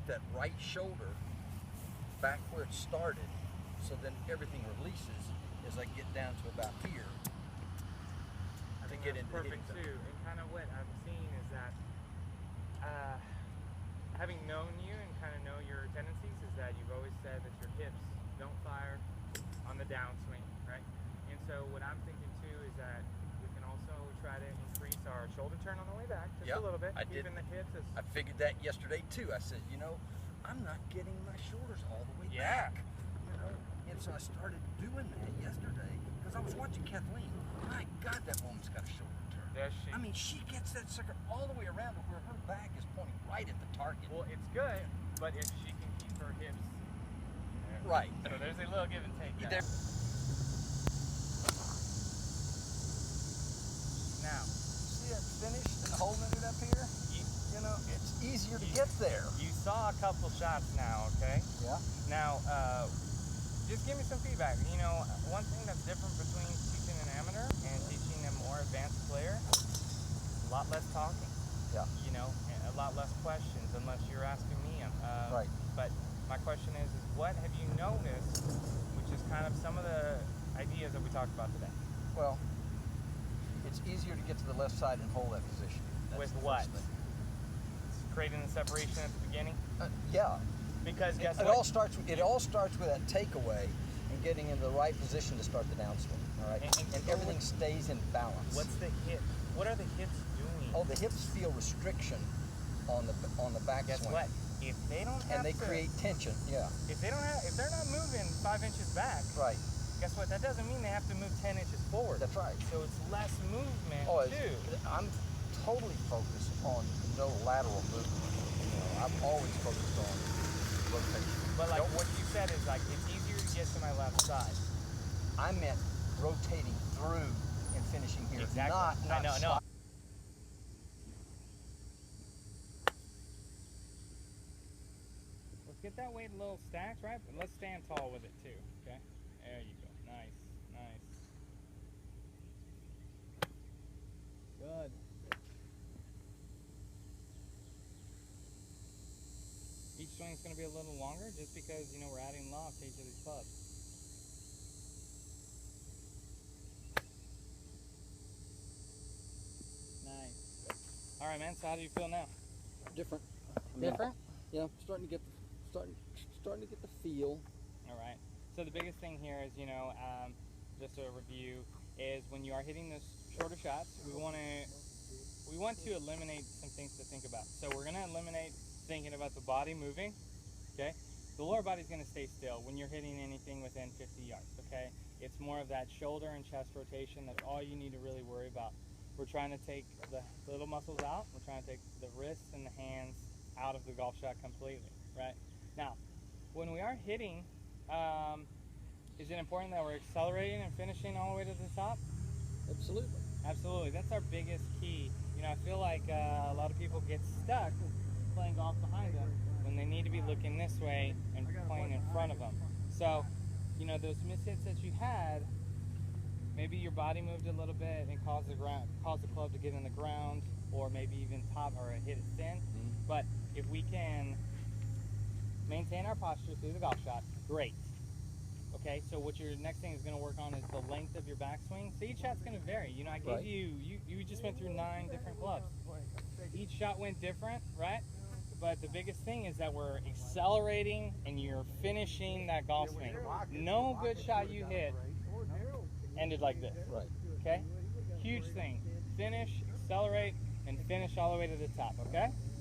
that right shoulder back where it started, so then everything releases as I get down to about here. I think get that's into perfect hitting too. And kind of what I'm seeing is that having known you and kind of know your tendencies is that you've always said that your hips don't fire on the downswing, right? And so what I'm thinking too is that we can also try to increase our shoulder turn on the way back just a little bit. Keeping the hips as... I figured that yesterday too. I said, you know, I'm not getting my shoulders all the way back. You know? And so I started doing that yesterday because I was watching Kathleen. My God, that woman's got a shoulder turn. Does she? I mean, she gets that sucker all the way around to where her back is pointing right at the target. Well, it's good, but if she can keep her hips... Right. So there's a little give and take there. Now, see that finish and holding it up here? You know, it's easier to get there. You saw a couple shots now, okay? Yeah. Now, just give me some feedback. You know, one thing that's different between teaching an amateur and teaching a more advanced player, a lot less talking. Yeah. You know, a lot less questions unless you're asking me. Right. But my question is what have you noticed, which is kind of some of the ideas that we talked about today? Well, it's easier to get to the left side and hold that position. With what? Creating the separation at the beginning? Yeah. Because guess what? It all starts with that takeaway and getting in the right position to start the downswing. All right. And everything stays in balance. What's the hip? What are the hips doing? Oh, the hips feel restriction on the backswing. Guess what? If they don't have and they create tension. Yeah. If they're not moving 5 inches back. Right. Guess what? That doesn't mean they have to move 10 inches forward. That's right. So it's less movement too. I'm totally focused on no lateral movement. You know, I'm always focused on rotation. But like what you said is like it's easier to get to my left side. I meant rotating through and finishing here. Exactly. Not no. Let's get that weight a little stacked, right? But let's stand tall with it too. Okay. There you go. Nice. Nice. Good. Each swing's going to be a little longer just because, you know, we're adding loft to each of these clubs. Nice. All right, man. So how do you feel now? Different. Different? Yeah, starting to get the feel. All right. So the biggest thing here is, you know, just a review, is when you are hitting those shorter shots, we want to eliminate some things to think about. So we're going to eliminate thinking about the body moving. Okay. The lower body is going to stay still when you're hitting anything within 50 yards. Okay. It's more of that shoulder and chest rotation. That's all you need to really worry about. We're trying to take the little muscles out. We're trying to take the wrists and the hands out of the golf shot completely. Right. Now, when we are hitting, is it important that we're accelerating and finishing all the way to the top? Absolutely. Absolutely. That's our biggest key. You know, I feel like a lot of people get stuck playing golf behind them when they need to be looking this way and playing in front of them. So, you know, those mishits that you had, maybe your body moved a little bit and caused the club to get in the ground, or maybe even top or hit it thin. But if we can maintain our posture through the golf shot, great. Okay, so what your next thing is going to work on is the length of your backswing. So each shot's going to vary. You know, I gave you just went through 9 different clubs. Each shot went different, right? But the biggest thing is that we're accelerating and you're finishing that golf swing. No good shot you hit ended like this. Right. Okay? Huge thing. Finish, accelerate, and finish all the way to the top, okay?